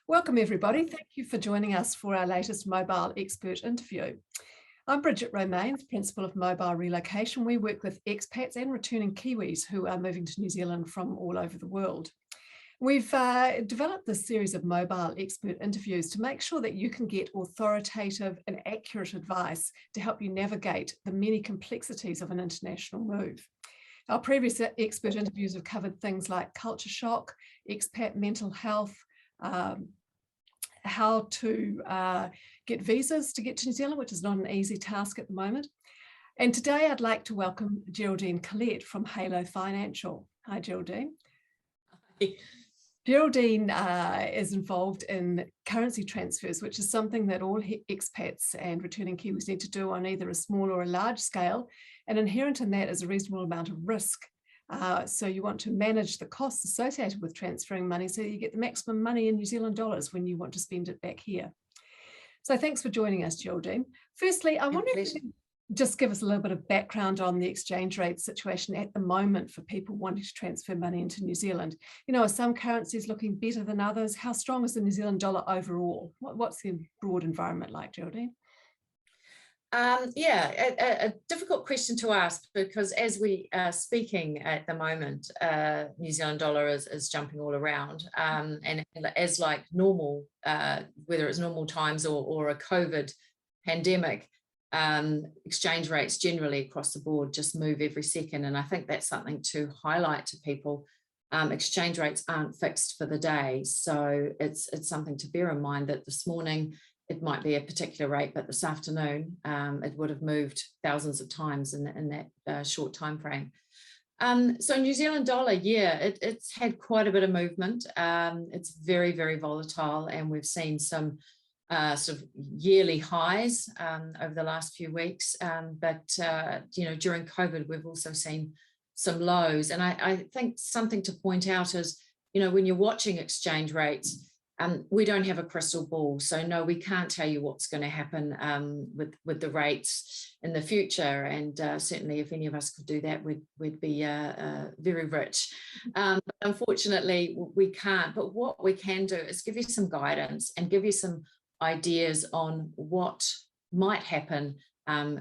Welcome everybody. Thank you for joining us for our latest mobile expert interview. I'm Bridget Romaine, Principal of Mobile Relocation. We work with expats and returning Kiwis who are moving to New Zealand from all over the world. We've developed this series of mobile expert interviews to make sure that you can get authoritative and accurate advice to help you navigate the many complexities of an international move. Our previous expert interviews have covered things like culture shock, expat mental health, how to get visas to get to New Zealand, which is not an easy task at the moment. And today I'd like to welcome Geraldine Collett from Halo Financial. Hi, Geraldine. Hi. Geraldine is involved in currency transfers, which is something that all expats and returning Kiwis need to do on either a small or a large scale. And inherent in that is a reasonable amount of risk. So you want to manage the costs associated with transferring money so you get the maximum money in New Zealand dollars when you want to spend it back here. So thanks for joining us, Geraldine. Firstly, I wonder if you could just give us a little bit of background on the exchange rate situation at the moment for people wanting to transfer money into New Zealand. You know, are some currencies looking better than others? How strong is the New Zealand dollar overall? What's the broad environment like, Geraldine? A difficult question to ask, because as we are speaking at the moment, New Zealand dollar is jumping all around, and as like normal, whether it's normal times or a COVID pandemic, exchange rates generally across the board just move every second, and I think that's something to highlight to people. Exchange rates aren't fixed for the day, so it's something to bear in mind that this morning it might be a particular rate, but this afternoon it would have moved thousands of times in that short time frame. So New Zealand dollar, it's had quite a bit of movement. It's very, very volatile, and we've seen some sort of yearly highs over the last few weeks. But you know, during COVID, we've also seen some lows. And I think something to point out is, you know, when you're watching exchange rates, we don't have a crystal ball, so no, we can't tell you what's going to happen with the rates in the future. And certainly, if any of us could do that, we'd be very rich. Unfortunately, we can't. But what we can do is give you some guidance and give you some ideas on what might happen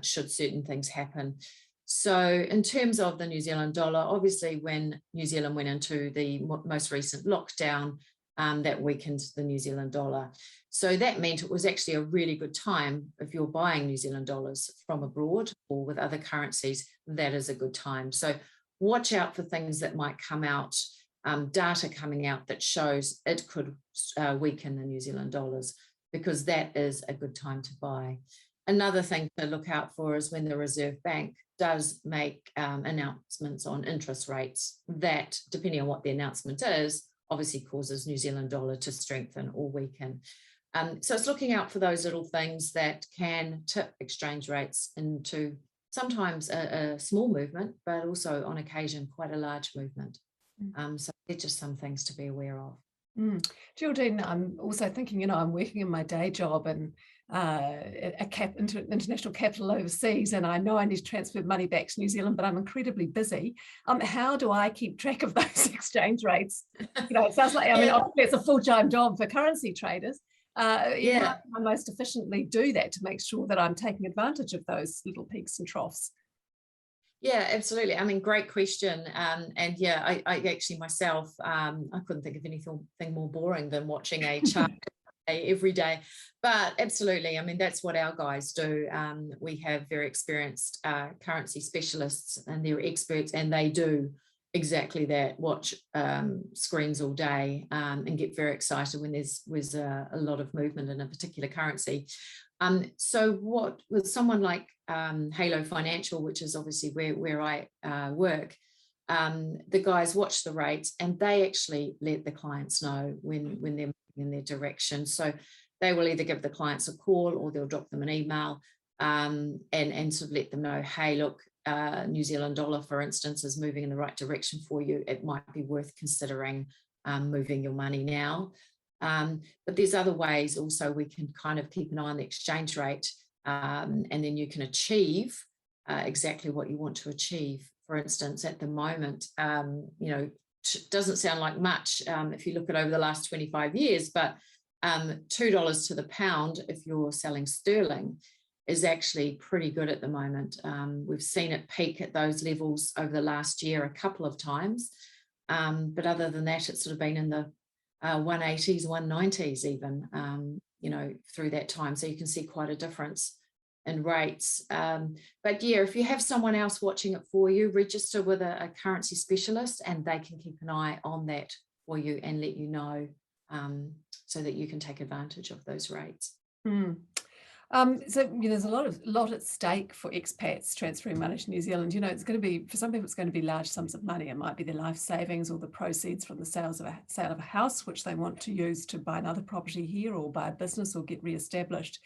should certain things happen. So in terms of the New Zealand dollar, obviously, when New Zealand went into the most recent lockdown, that weakened the New Zealand dollar. So that meant it was actually a really good time if you're buying New Zealand dollars from abroad or with other currencies. That is a good time. So watch out for things that might come out, data coming out that shows it could weaken the New Zealand dollars, because that is a good time to buy. Another thing to look out for is when the Reserve Bank does make announcements on interest rates, that, depending on what the announcement is, obviously causes New Zealand dollar to strengthen or weaken. So it's looking out for those little things that can tip exchange rates into sometimes a small movement, but also on occasion quite a large movement. So they're just some things to be aware of. Geraldine, I'm also thinking, you know, I'm working in my day job and international capital overseas, and I know I need to transfer money back to New Zealand, but I'm incredibly busy. How do I keep track of those exchange rates? You know, it sounds like, I mean, obviously it's a full-time job for currency traders. How can I most efficiently do that to make sure that I'm taking advantage of those little peaks and troughs? Yeah, absolutely. I mean, great question. And yeah, I actually myself, I couldn't think of anything more boring than watching a chart every day. But absolutely, I mean, that's what our guys do. We have very experienced currency specialists, and they're experts, and they do exactly that, watch screens all day and get very excited when there's a lot of movement in a particular currency. So what with someone like Halo Financial, which is obviously where I work, the guys watch the rates, and they actually let the clients know when they're moving in their direction. So they will either give the clients a call or they'll drop them an email and sort of let them know, hey, look, New Zealand dollar, for instance, is moving in the right direction for you. It might be worth considering moving your money now. But there's other ways also we can kind of keep an eye on the exchange rate, and then you can achieve exactly what you want to achieve. For instance, at the moment, you know, doesn't sound like much if you look at over the last 25 years, but $2 to the pound, if you're selling sterling, is actually pretty good at the moment. We've seen it peak at those levels over the last year a couple of times. But other than that, it's sort of been in the 180s, 190s even, through that time. So you can see quite a difference in rates. But yeah, if you have someone else watching it for you, register with a currency specialist, and they can keep an eye on that for you and let you know, so that you can take advantage of those rates. So there's a lot at stake for expats transferring money to New Zealand. It's going to be, for some people, it's going to be large sums of money. It might be their life savings or the proceeds from the sale of a house, which they want to use to buy another property here or buy a business or get re-established.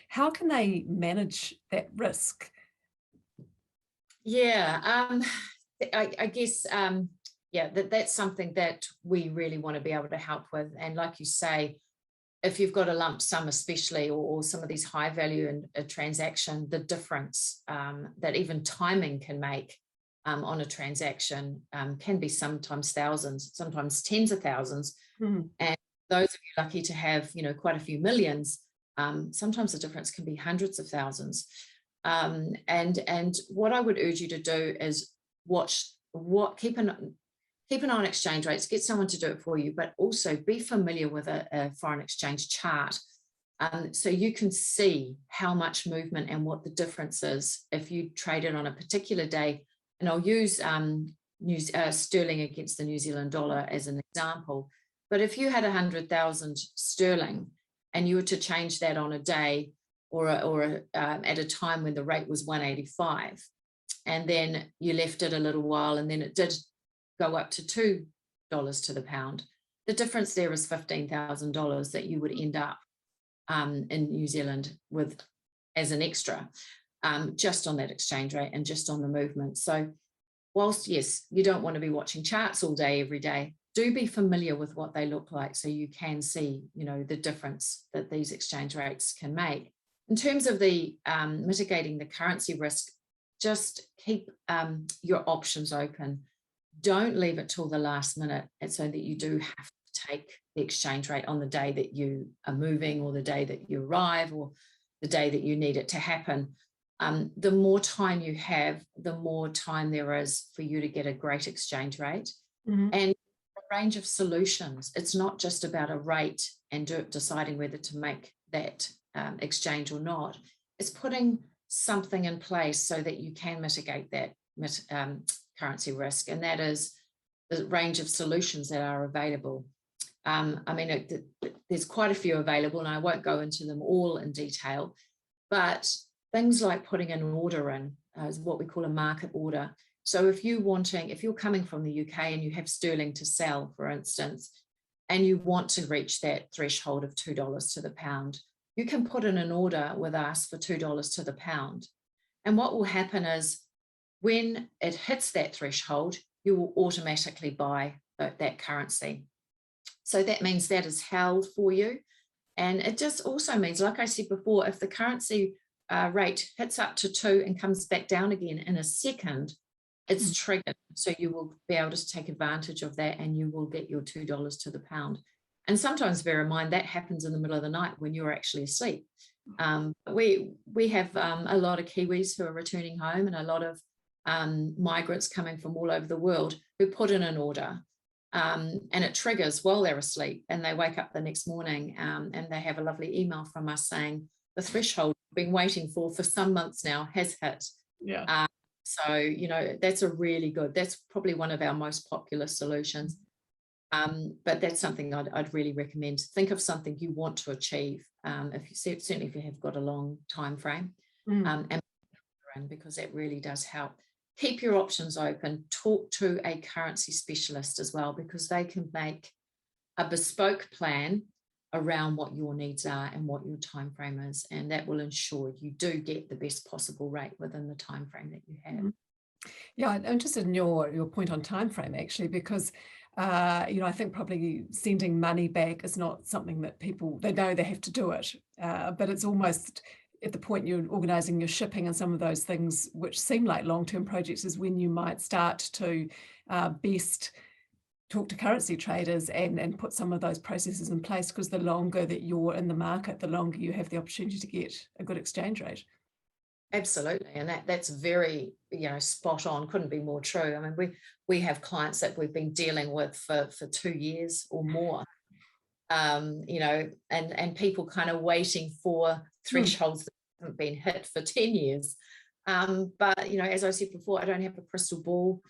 How can they manage that risk? Yeah, I guess, that's something that we really want to be able to help with. And like you say, if you've got a lump sum especially, or some of these high value in a transaction, the difference that even timing can make on a transaction can be sometimes thousands, sometimes tens of thousands. And those of you lucky to have, quite a few millions, sometimes the difference can be hundreds of thousands. And what I would urge you to do is keep an eye on exchange rates, get someone to do it for you, but also be familiar with a foreign exchange chart, so you can see how much movement and what the difference is if you trade it on a particular day. And I'll use sterling against the New Zealand dollar as an example. But if you had 100,000 sterling and you were to change that on a day or at a time when the rate was 185, and then you left it a little while and then it did go up to $2 to the pound, the difference there is $15,000 that you would end up in New Zealand with as an extra, just on that exchange rate and just on the movement. So whilst, yes, you don't want to be watching charts all day, every day, do be familiar with what they look like so you can see, the difference that these exchange rates can make. In terms of the mitigating the currency risk, just keep your options open. Don't leave it till the last minute, and so that you do have to take the exchange rate on the day that you are moving, or the day that you arrive, or the day that you need it to happen. The more time you have, the more time there is for you to get a great exchange rate. And a range of solutions. It's not just about a rate and deciding whether to make that exchange or not. It's putting something in place so that you can mitigate that currency risk, and that is the range of solutions that are available. There's quite a few available, and I won't go into them all in detail, but things like putting an order in is what we call a market order. So if you're coming from the UK and you have sterling to sell, for instance, and you want to reach that threshold of $2 to the pound, you can put in an order with us for $2 to the pound. And what will happen is, when it hits that threshold, you will automatically buy that currency. So that means that is held for you. And it just also means, like I said before, if the currency rate hits up to 2 and comes back down again in a second, it's triggered. So you will be able to take advantage of that, and you will get your $2 to the pound. And sometimes, bear in mind, that happens in the middle of the night when you're actually asleep. We have a lot of Kiwis who are returning home, and a lot of migrants coming from all over the world who put in an order, and it triggers while they're asleep, and they wake up the next morning and they have a lovely email from us saying the threshold we've been waiting for some months now has hit. So that's that's probably one of our most popular solutions, but that's something I'd really recommend. Think of something you want to achieve, certainly if you have got a long time frame, and because that really does help. Keep your options open. Talk to a currency specialist as well, because they can make a bespoke plan around what your needs are and what your time frame is, and that will ensure you do get the best possible rate within the time frame that you have. Yeah, I'm interested in your point on time frame, actually, because I think probably sending money back is not something that they know they have to do it, but it's almost at the point you're organising your shipping and some of those things which seem like long-term projects is when you might start to best talk to currency traders and put some of those processes in place, because the longer that you're in the market, the longer you have the opportunity to get a good exchange rate. Absolutely, and that's very, spot on. Couldn't be more true. I mean, we have clients that we've been dealing with for 2 years or more, and people kind of waiting for thresholds that haven't been hit for 10 years. But as I said before, I don't have a crystal ball.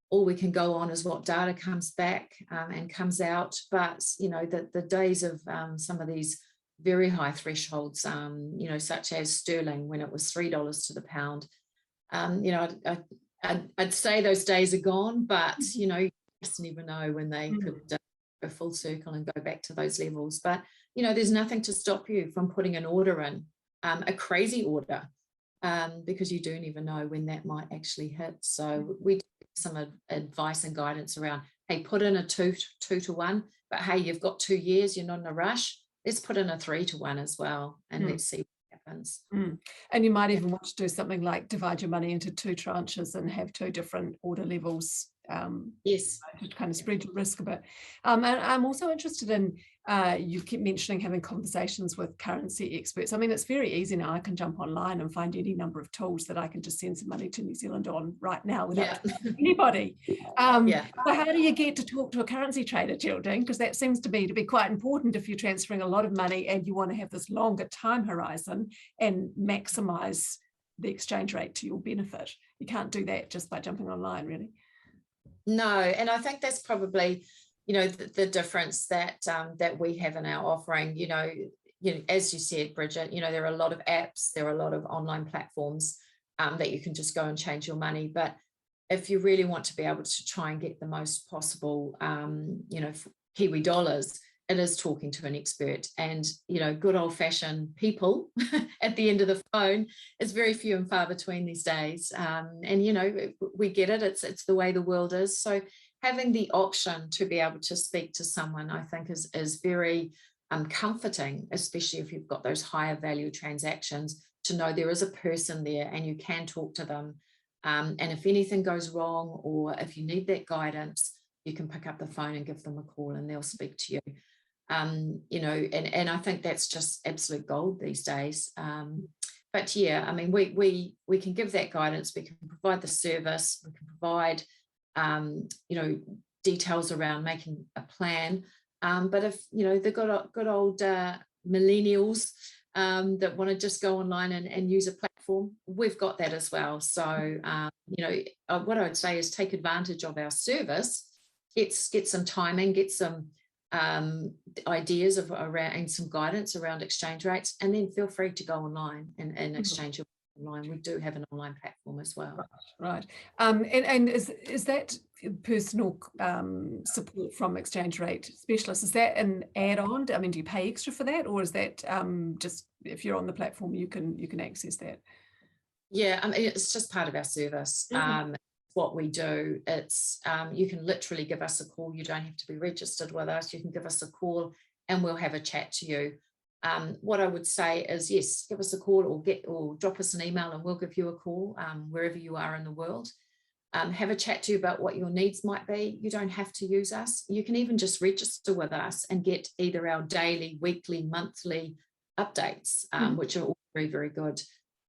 All we can go on is what data comes back and comes out. But the days of some of these very high thresholds, such as sterling, when it was $3 to the pound, I'd say those days are gone, but you just never know when they could go full circle and go back to those levels. But there's nothing to stop you from putting an order in, a crazy order, because you do never know when that might actually hit. So we do some advice and guidance around, hey, put in a 2 to 1, but hey, you've got 2 years, you're not in a rush. Let's put in a 3 to 1 as well, and let's see what happens. And you might even want to do something like divide your money into 2 tranches and have 2 different order levels. Yes, to kind of spread your risk a bit. And I'm also interested in, you keep mentioning having conversations with currency experts. I mean, it's very easy now. I can jump online and find any number of tools that I can just send some money to New Zealand on right now without anybody. So how do you get to talk to a currency trader, Geraldine? Because that seems to be quite important if you're transferring a lot of money and you want to have this longer time horizon and maximize the exchange rate to your benefit. You can't do that just by jumping online, really. No, and I think that's probably, the difference that we have in our offering. As you said, Bridget, there are a lot of apps, there are a lot of online platforms that you can just go and change your money. But if you really want to be able to try and get the most possible, Kiwi dollars, it is talking to an expert. And good old-fashioned people at the end of the phone is very few and far between these days. And we get it, it's the way the world is. So having the option to be able to speak to someone, I think is very comforting, especially if you've got those higher value transactions, to know there is a person there and you can talk to them. And if anything goes wrong, or if you need that guidance, you can pick up the phone and give them a call and they'll speak to you. And I think that's just absolute gold these days. But yeah, I mean, we can give that guidance, we can provide the service, we can provide, details around making a plan. But if, the good old millennials that want to just go online and use a platform, we've got that as well. So, what I would say is take advantage of our service, get some timing, get some ideas around and some guidance around exchange rates, and then feel free to go online and exchange your online. We do have an online platform as well. Right. And is that personal support from exchange rate specialists, is that an add-on? I mean, do you pay extra for that, or is that just if you're on the platform you can access that? Yeah, I mean, it's just part of our service. What we do, it's you can literally give us a call. You don't have to be registered with us. You can give us a call and we'll have a chat to you. What I would say is, yes, give us a call or drop us an email and we'll give you a call wherever you are in the world. Have a chat to you about what your needs might be. You don't have to use us. You can even just register with us and get either our daily, weekly, monthly updates, which are all very, very good.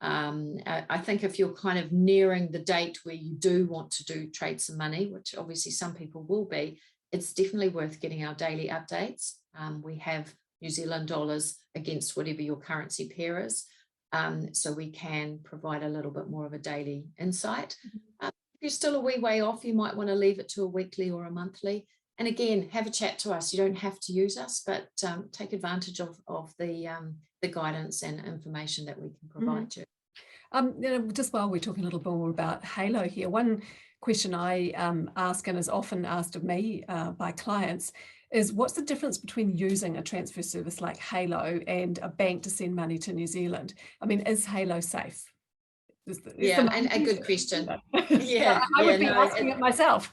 I think if you're kind of nearing the date where you do want to trade some money, which obviously some people will be, it's definitely worth getting our daily updates. We have New Zealand dollars against whatever your currency pair is. So we can provide a little bit more of a daily insight. If you're still a wee way off, you might want to leave it to a weekly or a monthly. And again, have a chat to us. You don't have to use us, but take advantage of the guidance and information that we can provide you. Just while we're talking a little bit more about Halo here, one question I ask, and is often asked of me by clients, is what's the difference between using a transfer service like Halo and a bank to send money to New Zealand? I mean, is Halo safe? And a good question. Yeah, I would be asking it myself.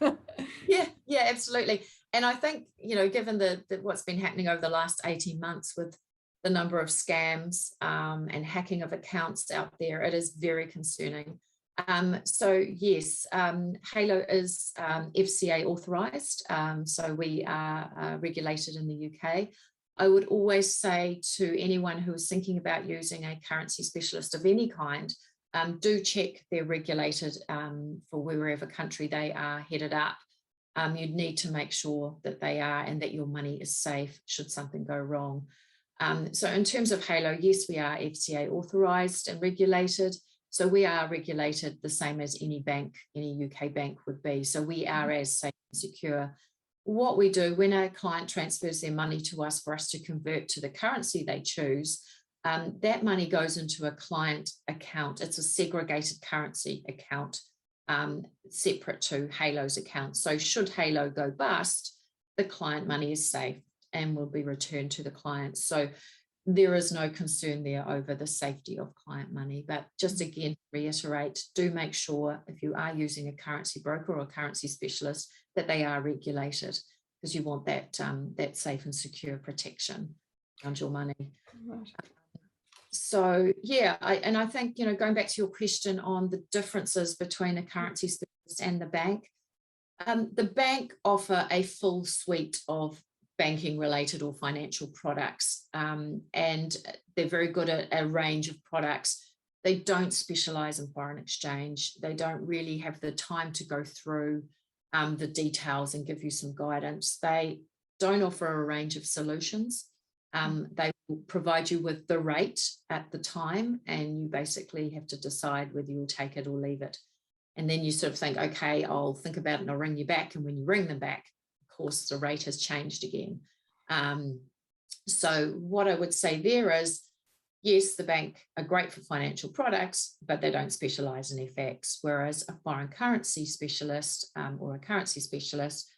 yeah, absolutely. And I think, given what's been happening over the last 18 months with the number of scams and hacking of accounts out there, it is very concerning. So yes, Halo is FCA authorised, so we are regulated in the UK. I would always say to anyone who is thinking about using a currency specialist of any kind, do check they're regulated for wherever country they are headed up. You'd need to make sure that they are and that your money is safe should something go wrong. So in terms of Halo, yes, we are FCA authorised and regulated. So we are regulated the same as any bank, any UK bank would be. So we are as safe and secure. What we do when a client transfers their money to us for us to convert to the currency they choose, that money goes into a client account. It's a segregated currency account, separate to Halo's account. So should Halo go bust, the client money is safe and will be returned to the client. So there is no concern there over the safety of client money. But just again, reiterate, do make sure if you are using a currency broker or a currency specialist that they are regulated, because you want that, that safe and secure protection around your money. Right. So yeah, I think, you know, going back to your question on the differences between a currency specialist and the bank offer a full suite of banking related or financial products, and they're very good at a range of products. They don't specialize in foreign exchange. They don't really have the time to go through the details and give you some guidance. They don't offer a range of solutions. They will provide you with the rate at the time, and you basically have to decide whether you'll take it or leave it. And then you sort of think, okay, I'll think about it and I'll ring you back. And when you ring them back, of course, the rate has changed again. So what I would say there is, yes, the bank are great for financial products, but they don't specialize in FX, whereas a foreign currency specialist or a currency specialist,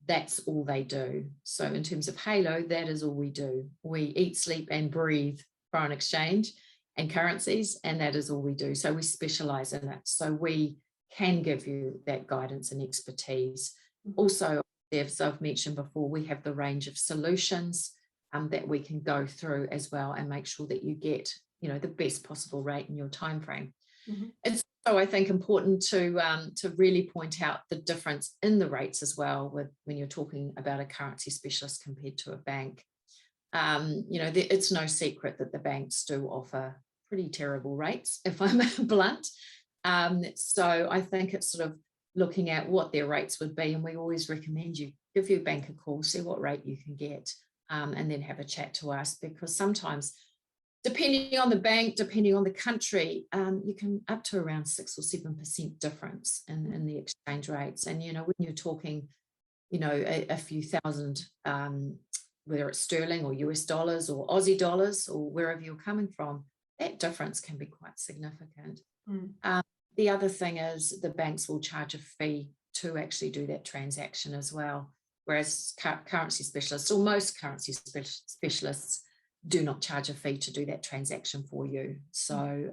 that's all they do. So in terms of Halo, that is all we do. We eat, sleep and breathe foreign exchange and currencies, and that is all we do. So we specialize in it. So we can give you that guidance and expertise. Also, as I've mentioned before, we have the range of solutions that we can go through as well and make sure that you get, you know, the best possible rate in your time frame. It's also, I think, important to really point out the difference in the rates as well with when you're talking about a currency specialist compared to a bank. You know, it's no secret that the banks do offer pretty terrible rates, if I'm blunt. So I think it's sort of looking at what their rates would be, and we always recommend you give your bank a call, see what rate you can get, and then have a chat to us, because sometimes, depending on the bank, depending on the country, you can up to around 6 or 7% difference in the exchange rates. And, you know, when you're talking, you know, a few thousand, whether it's sterling or US dollars or Aussie dollars or wherever you're coming from, that difference can be quite significant. The other thing is the banks will charge a fee to actually do that transaction as well, whereas currency specialists, or most currency specialists, do not charge a fee to do that transaction for you. So,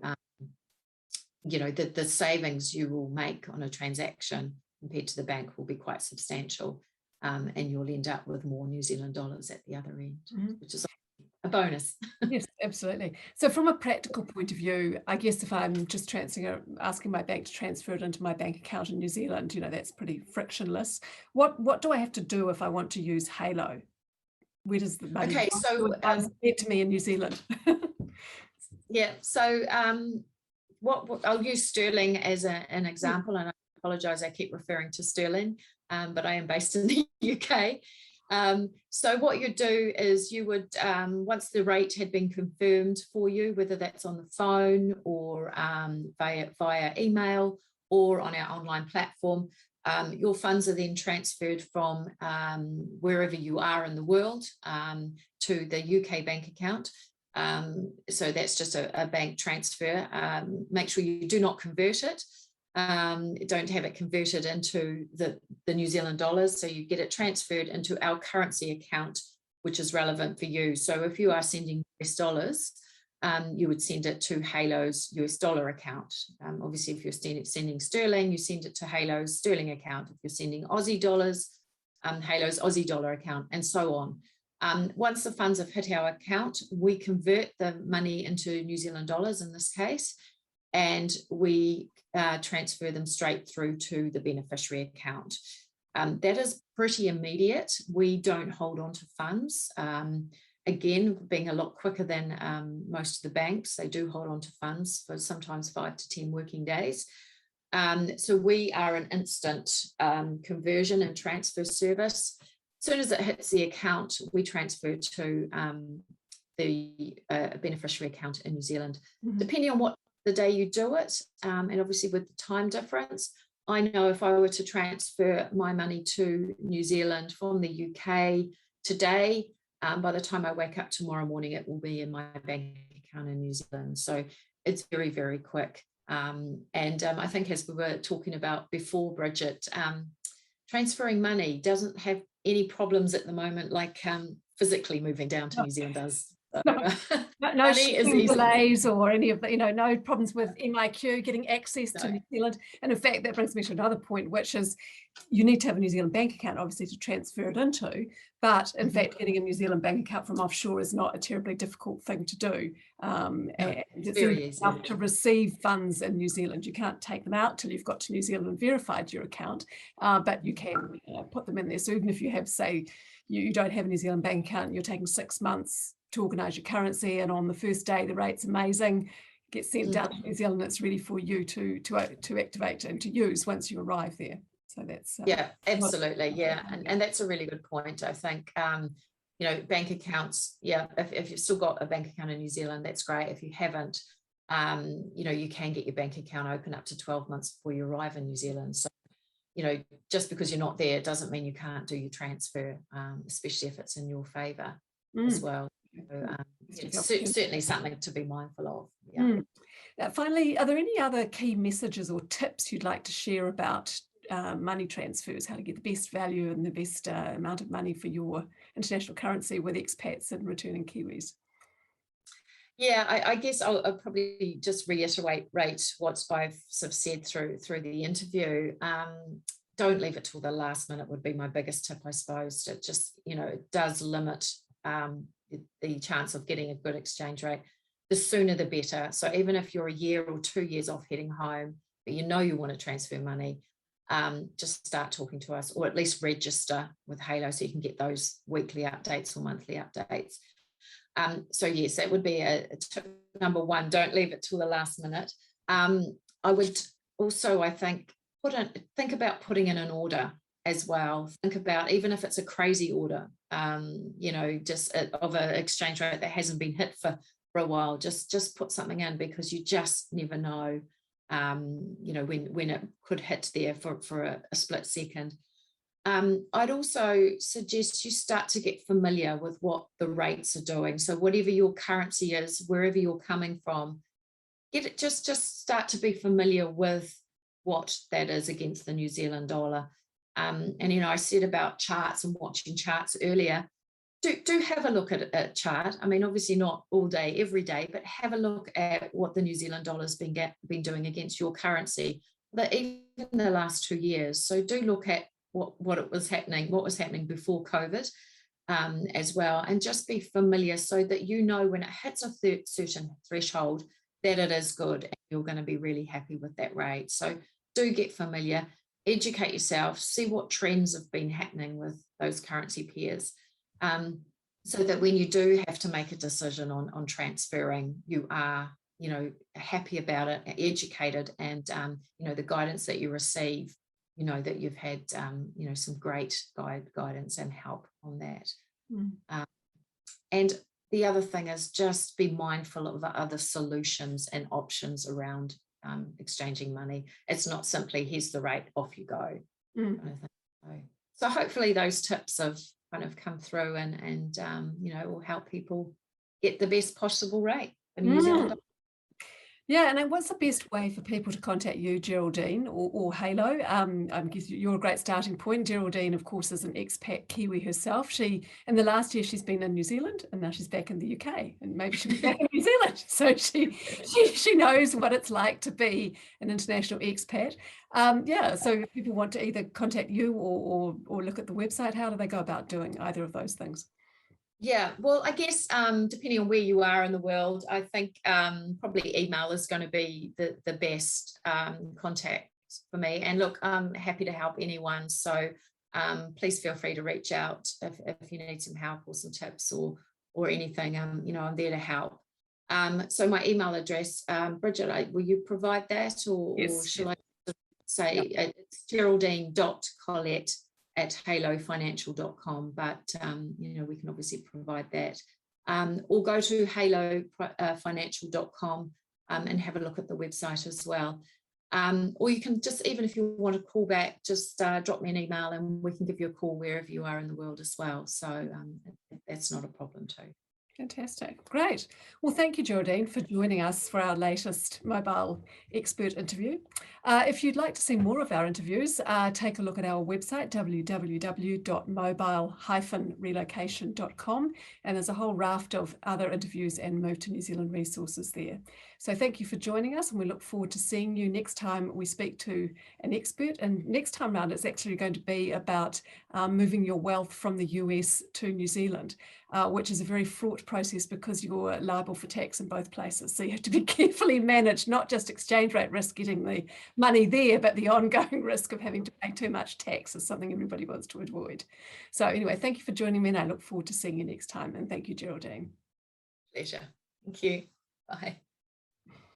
you know, the savings you will make on a transaction compared to the bank will be quite substantial, and you'll end up with more New Zealand dollars at the other end, which is a bonus. Yes, absolutely. So from a practical point of view, I guess if I'm just asking my bank to transfer it into my bank account in New Zealand, you know, that's pretty frictionless. What do I have to do if I want to use Halo? Where does the money get to me in New Zealand? Yeah, so what I'll use sterling as an example, and I apologise, I keep referring to sterling, but I am based in the UK. So what you do is you would, once the rate had been confirmed for you, whether that's on the phone or via email or on our online platform, your funds are then transferred from wherever you are in the world to the UK bank account. So that's just a bank transfer. Make sure you do not convert it. Don't have it converted into the New Zealand dollars. So you get it transferred into our currency account, which is relevant for you. So if you are sending US dollars, you would send it to Halo's US dollar account. Obviously, if you're sending sterling, you send it to Halo's sterling account. If you're sending Aussie dollars, Halo's Aussie dollar account, and so on. Once the funds have hit our account, we convert the money into New Zealand dollars in this case, and we transfer them straight through to the beneficiary account. That is pretty immediate. We don't hold on to funds. Again, being a lot quicker than most of the banks, they do hold on to funds for sometimes 5 to 10 working days. So we are an instant conversion and transfer service. As soon as it hits the account, we transfer to the beneficiary account in New Zealand. Depending on what the day you do it, and obviously with the time difference, I know if I were to transfer my money to New Zealand from the UK today, by the time I wake up tomorrow morning, it will be in my bank account in New Zealand. So it's very, very quick. I think, as we were talking about before, Bridget, transferring money doesn't have any problems at the moment, like physically moving down to New Zealand does. So, no delays or any of the, no problems with MIQ getting access to New Zealand. And in fact, that brings me to another point, which is you need to have a New Zealand bank account, obviously, to transfer it into. But in fact, getting a New Zealand bank account from offshore is not a terribly difficult thing to do. And it's very easy enough to receive funds in New Zealand. You can't take them out till you've got to New Zealand and verified your account, but you can put them in there. So even if you have, say, you don't have a New Zealand bank account, you're taking 6 months to organise your currency, and on the first day the rate's amazing, gets sent down to New Zealand, it's ready for you to activate and to use once you arrive there. So that's absolutely, and that's a really good point. I think bank accounts, if you've still got a bank account in New Zealand, that's great. If you haven't, you can get your bank account open up to 12 months before you arrive in New Zealand. So just because you're not there, it doesn't mean you can't do your transfer, especially if it's in your favour as well. So, it's certainly something to be mindful of. Finally, are there any other key messages or tips you'd like to share about money transfers, how to get the best value and the best amount of money for your international currency with expats and returning Kiwis? I guess I'll probably just reiterate what I've sort of said through the interview. Don't leave it till the last minute would be my biggest tip, I suppose. It just, it does limit the chance of getting a good exchange rate. The sooner the better. So even if you're a year or 2 years off heading home, but you want to transfer money, just start talking to us, or at least register with Halo so you can get those weekly updates or monthly updates. So yes, that would be a tip number one. Don't leave it till the last minute. I would also, I think, think about putting in an order as well. Think about, even if it's a crazy order, just of an exchange rate that hasn't been hit for a while, just put something in, because you just never know, when it could hit there for a split second. I'd also suggest you start to get familiar with what the rates are doing. So whatever your currency is, wherever you're coming from, just start to be familiar with what that is against the New Zealand dollar. I said about charts and watching charts earlier. Do have a look at a chart. I mean, obviously not all day, every day, but have a look at what the New Zealand dollar's been doing against your currency, but even the last 2 years. So do look at what was happening before COVID as well, and just be familiar so that when it hits a certain threshold that it is good and you're going to be really happy with that rate. So do get familiar, educate yourself, see what trends have been happening with those currency pairs, so that when you do have to make a decision on transferring, you are happy about it, educated, and the guidance that you receive, that you've had some great guidance and help on that. And the other thing is just be mindful of the other solutions and options around exchanging money. It's not simply here's the rate, off you go. Kind of thing. So hopefully those tips have kind of come through and will help people get the best possible rate in New Zealand. Yeah, and what's the best way for people to contact you, Geraldine, or Halo? I guess you're a great starting point. Geraldine, of course, is an expat Kiwi herself. In the last year, she's been in New Zealand, and now she's back in the UK, and maybe she'll be back in New Zealand. So she knows what it's like to be an international expat. So if people want to either contact you or look at the website, how do they go about doing either of those things? Yeah, well, I guess depending on where you are in the world, I think probably email is going to be the best contact for me. And look, I'm happy to help anyone. So please feel free to reach out if you need some help or some tips or anything. I'm there to help. So my email address, Bridget, will you provide that, or Yes. shall I say it's geraldine.collett@halofinancial.com, but we can obviously provide that, or go to halofinancial.com and have a look at the website as well, or you can just, even if you want to call back, just drop me an email and we can give you a call wherever you are in the world as well. So that's not a problem too. Fantastic. Great. Well, thank you, Geraldine, for joining us for our latest mobile expert interview. If you'd like to see more of our interviews, take a look at our website, www.mobile-relocation.com, and there's a whole raft of other interviews and Move to New Zealand resources there. So thank you for joining us, and we look forward to seeing you next time we speak to an expert. And next time round, it's actually going to be about moving your wealth from the US to New Zealand, which is a very fraught process because you're liable for tax in both places. So you have to be carefully managed, not just exchange rate risk getting the money there, but the ongoing risk of having to pay too much tax is something everybody wants to avoid. So anyway, thank you for joining me, and I look forward to seeing you next time. And thank you, Geraldine. Pleasure. Thank you. Bye.